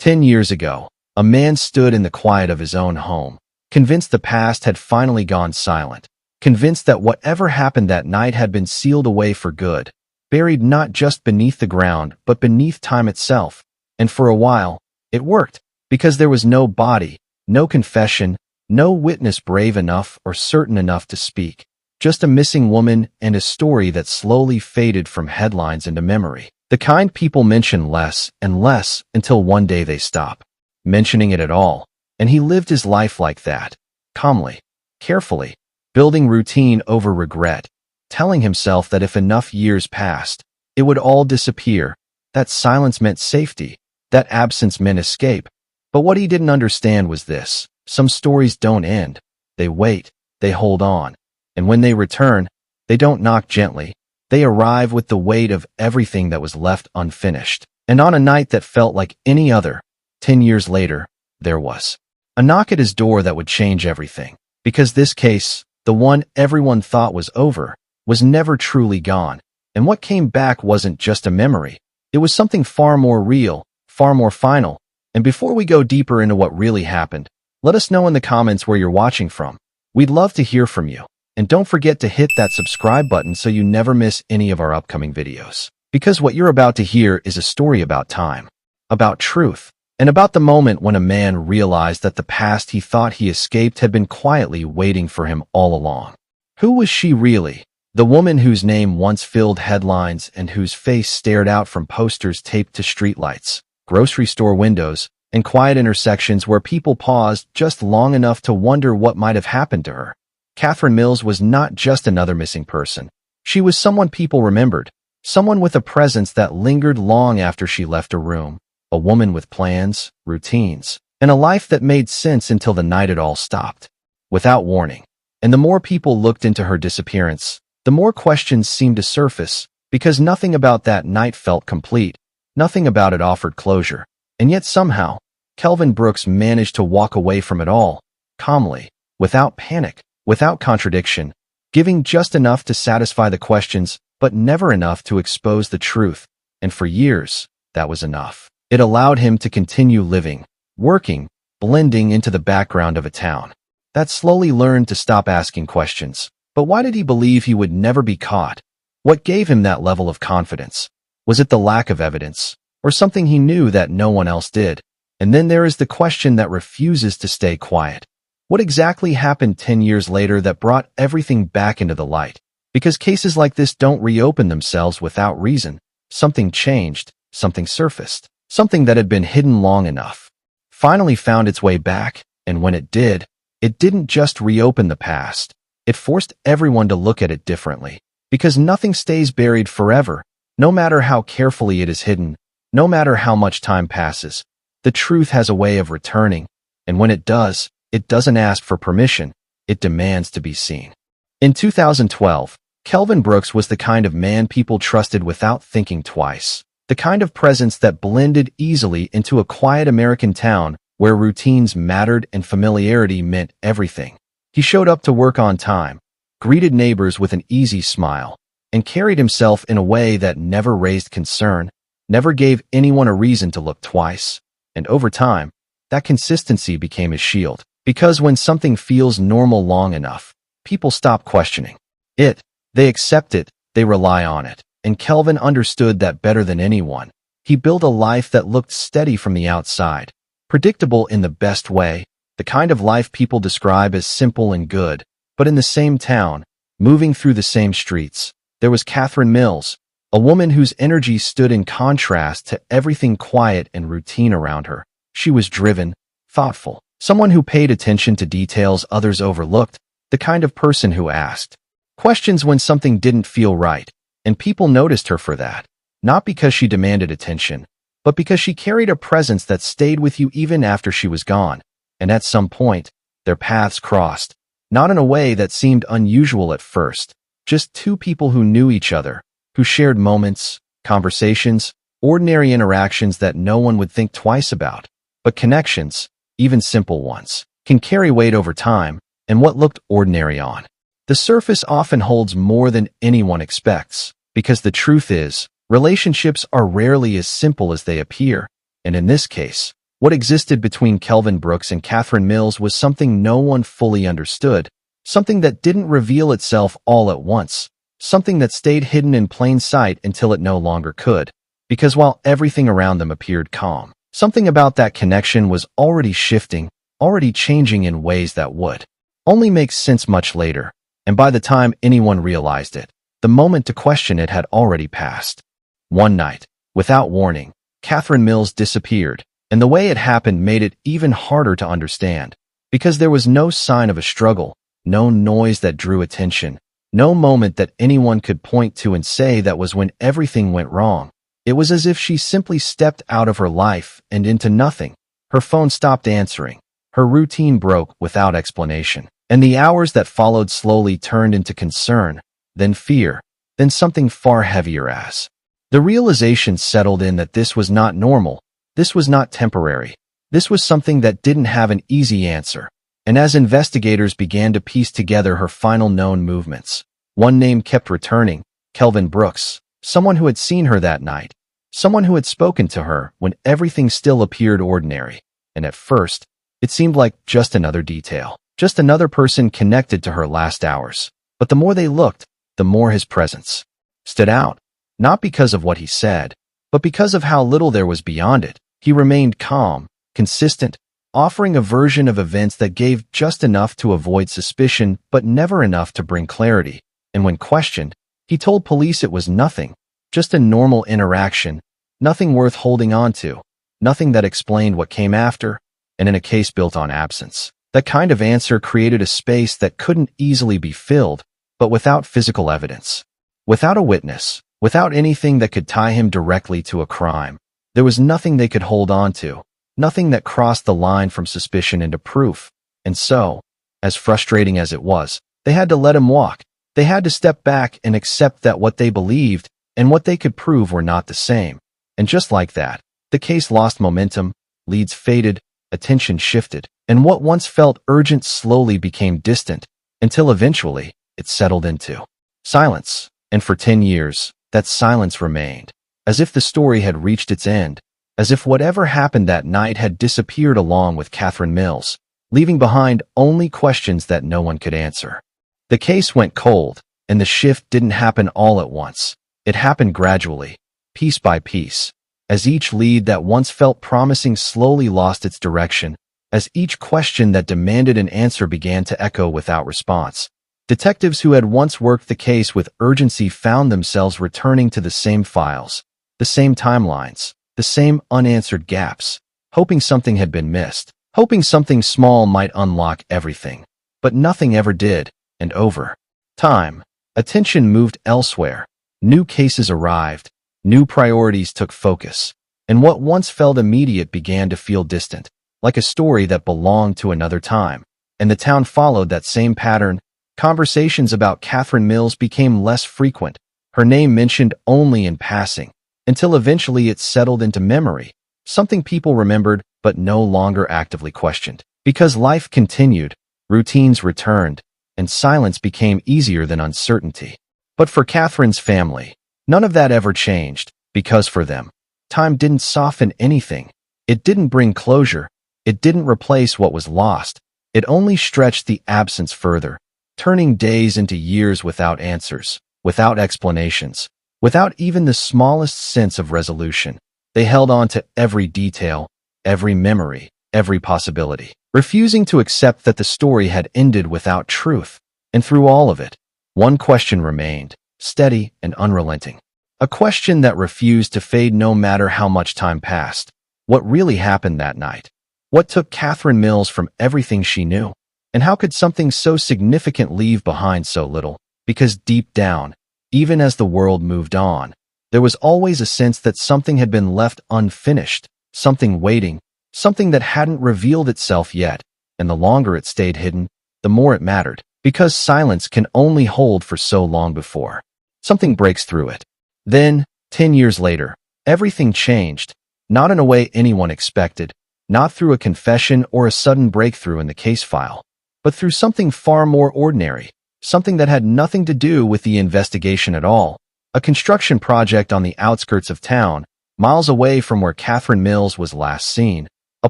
10 years ago, a man stood in the quiet of his own home, convinced the past had finally gone silent, convinced that whatever happened that night had been sealed away for good, buried not just beneath the ground but beneath time itself. And for a while, it worked, because there was no body, no confession, no witness brave enough or certain enough to speak, just a missing woman and a story that slowly faded from headlines into memory. The kind people mention less and less until one day they stop mentioning it at all. And he lived his life like that, calmly, carefully, building routine over regret, telling himself that if enough years passed, it would all disappear, that silence meant safety, that absence meant escape. But what he didn't understand was this: some stories don't end. They wait, they hold on. And when they return, they don't knock gently. They arrive with the weight of everything that was left unfinished. And on a night that felt like any other, 10 years later, there was a knock at his door that would change everything. Because this case, the one everyone thought was over, was never truly gone. And what came back wasn't just a memory. It was something far more real, far more final. And before we go deeper into what really happened, let us know in the comments where you're watching from. We'd love to hear from you. And don't forget to hit that subscribe button so you never miss any of our upcoming videos. Because what you're about to hear is a story about time, about truth, and about the moment when a man realized that the past he thought he escaped had been quietly waiting for him all along. Who was she really? The woman whose name once filled headlines and whose face stared out from posters taped to streetlights, grocery store windows, and quiet intersections where people paused just long enough to wonder what might have happened to her. Katherine Mills was not just another missing person. She was someone people remembered, someone with a presence that lingered long after she left a room. A woman with plans, routines, and a life that made sense until the night it all stopped, without warning. And the more people looked into her disappearance, the more questions seemed to surface, because nothing about that night felt complete, nothing about it offered closure. And yet somehow, Kelvin Brooks managed to walk away from it all, calmly, without panic, without contradiction, giving just enough to satisfy the questions, but never enough to expose the truth. And for years, that was enough. It allowed him to continue living, working, blending into the background of a town that slowly learned to stop asking questions. But why did he believe he would never be caught? What gave him that level of confidence? Was it the lack of evidence, or something he knew that no one else did? And then there is the question that refuses to stay quiet. What exactly happened 10 years later that brought everything back into the light? Because cases like this don't reopen themselves without reason. Something changed, something surfaced. Something that had been hidden long enough finally found its way back, and when it did, it didn't just reopen the past. It forced everyone to look at it differently. Because nothing stays buried forever, no matter how carefully it is hidden, no matter how much time passes. The truth has a way of returning, and when it does, it doesn't ask for permission, it demands to be seen. In 2012, Kelvin Brooks was the kind of man people trusted without thinking twice. The kind of presence that blended easily into a quiet American town where routines mattered and familiarity meant everything. He showed up to work on time, greeted neighbors with an easy smile, and carried himself in a way that never raised concern, never gave anyone a reason to look twice. And over time, that consistency became his shield. Because when something feels normal long enough, people stop questioning it. They accept it, they rely on it. And Kelvin understood that better than anyone. He built a life that looked steady from the outside, predictable in the best way, the kind of life people describe as simple and good. But in the same town, moving through the same streets, there was Katherine Mills, a woman whose energy stood in contrast to everything quiet and routine around her. She was driven, thoughtful, someone who paid attention to details others overlooked, the kind of person who asked questions when something didn't feel right. And people noticed her for that, not because she demanded attention, but because she carried a presence that stayed with you even after she was gone. And at some point, their paths crossed, not in a way that seemed unusual at first, just two people who knew each other, who shared moments, conversations, ordinary interactions that no one would think twice about. But connections, even simple ones, can carry weight over time, and what looked ordinary on the surface often holds more than anyone expects. Because the truth is, relationships are rarely as simple as they appear, and in this case, What existed between Kelvin Brooks and Katherine Mills was something no one fully understood, something that didn't reveal itself all at once, something that stayed hidden in plain sight until it no longer could. Because while everything around them appeared calm, something about that connection was already shifting, already changing in ways that would only make sense much later. And by the time anyone realized it, the moment to question it had already passed. One night, without warning, Katherine Mills disappeared, and the way it happened made it even harder to understand, because there was no sign of a struggle, no noise that drew attention, no moment that anyone could point to and say that was when everything went wrong. It was as if she simply stepped out of her life and into nothing. Her phone stopped answering. Her routine broke without explanation, and the hours that followed slowly turned into concern, then fear, then something far heavier as the realization settled in that this was not normal, this was not temporary, this was something that didn't have an easy answer. And as investigators began to piece together her final known movements, one name kept returning: Kelvin Brooks, someone who had seen her that night, someone who had spoken to her when everything still appeared ordinary. And at first, it seemed like just another detail, just another person connected to her last hours. But the more they looked, the more his presence stood out, not because of what he said, but because of how little there was beyond it. He remained calm, consistent, offering a version of events that gave just enough to avoid suspicion, but never enough to bring clarity. And when questioned, he told police it was nothing, just a normal interaction, nothing worth holding on to, nothing that explained what came after. And in a case built on absence, that kind of answer created a space that couldn't easily be filled, but without physical evidence, without a witness, without anything that could tie him directly to a crime. There was nothing they could hold on to, nothing that crossed the line from suspicion into proof. And so, as frustrating as it was, they had to let him walk. They had to step back and accept that what they believed and what they could prove were not the same. And just like that, the case lost momentum, leads faded, attention shifted, and what once felt urgent slowly became distant, until eventually it settled into silence. And for 10 years, that silence remained, as if the story had reached its end, as if whatever happened that night had disappeared along with Katherine Mills, leaving behind only questions that no one could answer. The case went cold, and the shift didn't happen all at once. It happened gradually, piece by piece, as each lead that once felt promising slowly lost its direction, as each question that demanded an answer began to echo without response. Detectives who had once worked the case with urgency found themselves returning to the same files, the same timelines, the same unanswered gaps, hoping something had been missed, hoping something small might unlock everything. But nothing ever did, and over time, attention moved elsewhere. New cases arrived, new priorities took focus, and what once felt immediate began to feel distant, like a story that belonged to another time. And the town followed that same pattern. Conversations about Katherine Mills became less frequent, her name mentioned only in passing, until eventually it settled into memory, something people remembered but no longer actively questioned. Because life continued, routines returned, and silence became easier than uncertainty. But for Katherine's family, none of that ever changed, because for them, time didn't soften anything. It didn't bring closure. It didn't replace what was lost. It only stretched the absence further, turning days into years without answers, without explanations, without even the smallest sense of resolution. They held on to every detail, every memory, every possibility, refusing to accept that the story had ended without truth. And through all of it, one question remained, steady and unrelenting. A question that refused to fade no matter how much time passed. What really happened that night? What took Katherine Mills from everything she knew? And how could something so significant leave behind so little? Because deep down, even as the world moved on, there was always a sense that something had been left unfinished, something waiting, something that hadn't revealed itself yet. And the longer it stayed hidden, the more it mattered, because silence can only hold for so long before something breaks through it. Then, 10 years later, everything changed, not in a way anyone expected, not through a confession or a sudden breakthrough in the case file, but through something far more ordinary, something that had nothing to do with the investigation at all. A construction project on the outskirts of town, miles away from where Katherine Mills was last seen. a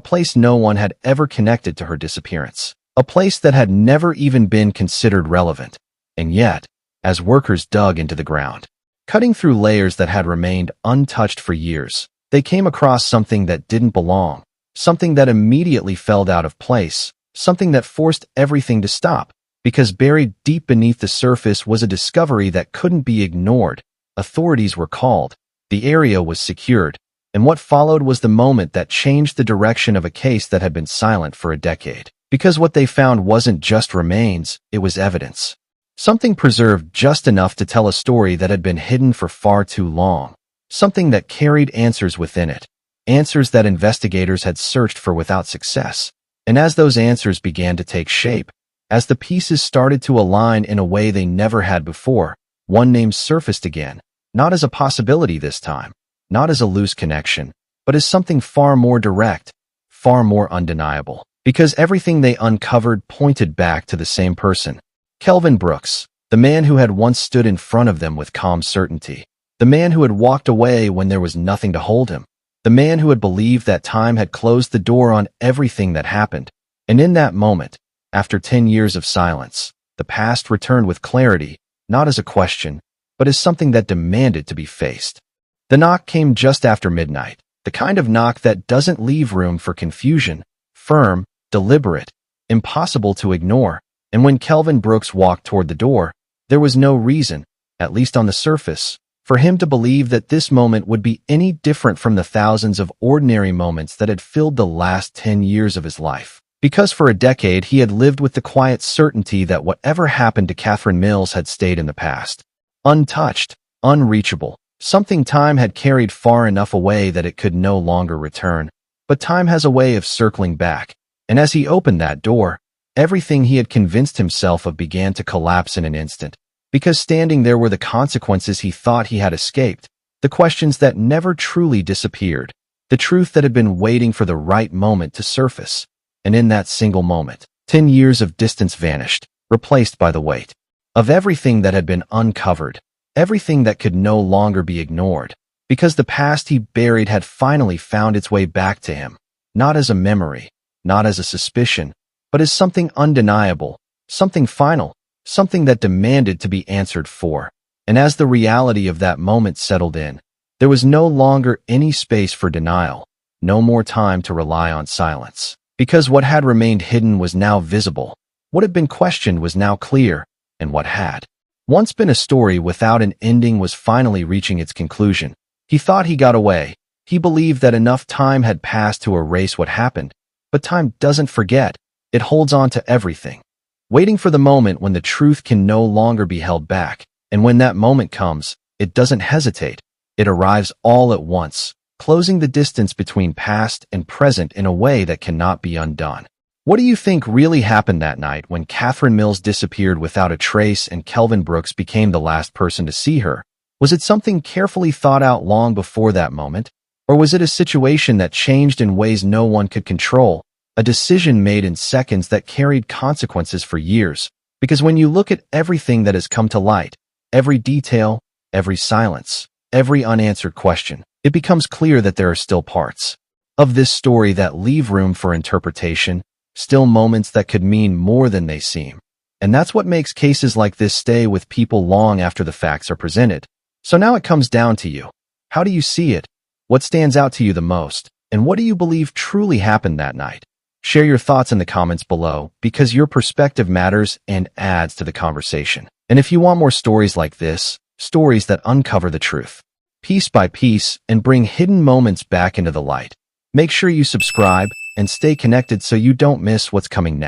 place no one had ever connected to her disappearance, a place that had never even been considered relevant. And yet, as workers dug into the ground, cutting through layers that had remained untouched for years, they came across something that didn't belong, something that immediately fell out of place, something that forced everything to stop, because buried deep beneath the surface was a discovery that couldn't be ignored. Authorities were called, the area was secured, and what followed was the moment that changed the direction of a case that had been silent for a decade. Because what they found wasn't just remains, it was evidence. Something preserved just enough to tell a story that had been hidden for far too long. Something that carried answers within it. Answers that investigators had searched for without success. And as those answers began to take shape, as the pieces started to align in a way they never had before, one name surfaced again, not as a possibility this time, not as a loose connection, but as something far more direct, far more undeniable. Because everything they uncovered pointed back to the same person. Kelvin Brooks, the man who had once stood in front of them with calm certainty. The man who had walked away when there was nothing to hold him. The man who had believed that time had closed the door on everything that happened. And in that moment, after 10 years of silence, the past returned with clarity, not as a question, but as something that demanded to be faced. The knock came just after midnight, the kind of knock that doesn't leave room for confusion, firm, deliberate, impossible to ignore. And when Kelvin Brooks walked toward the door, there was no reason, at least on the surface, for him to believe that this moment would be any different from the thousands of ordinary moments that had filled the last 10 years of his life. Because for a decade he had lived with the quiet certainty that whatever happened to Katherine Mills had stayed in the past. Untouched, unreachable, something time had carried far enough away that it could no longer return. But time has a way of circling back, and as he opened that door, everything he had convinced himself of began to collapse in an instant. Because standing there were the consequences he thought he had escaped, the questions that never truly disappeared, the truth that had been waiting for the right moment to surface. And in that single moment, 10 years of distance vanished, replaced by the weight of everything that had been uncovered, everything that could no longer be ignored. Because the past he buried had finally found its way back to him, not as a memory, not as a suspicion, but as something undeniable, something final, something that demanded to be answered for. And as the reality of that moment settled in, there was no longer any space for denial, no more time to rely on silence. Because what had remained hidden was now visible, what had been questioned was now clear, and what had once been a story without an ending was finally reaching its conclusion. He thought he got away. He believed that enough time had passed to erase what happened. But time doesn't forget. It holds on to everything, waiting for the moment when the truth can no longer be held back. And when that moment comes, it doesn't hesitate. It arrives all at once, closing the distance between past and present in a way that cannot be undone. What do you think really happened that night when Katherine Mills disappeared without a trace and Kelvin Brooks became the last person to see her? Was it something carefully thought out long before that moment? Or was it a situation that changed in ways no one could control? A decision made in seconds that carried consequences for years? Because when you look at everything that has come to light, every detail, every silence, every unanswered question, it becomes clear that there are still parts of this story that leave room for interpretation, still moments that could mean more than they seem. And that's what makes cases like this stay with people long after the facts are presented. So now it comes down to you. How do you see it? What stands out to you the most? And what do you believe truly happened that night? Share your thoughts in the comments below, because your perspective matters and adds to the conversation. And if you want more stories like this, stories that uncover the truth, piece by piece, and bring hidden moments back into the light, make sure you subscribe and stay connected so you don't miss what's coming next.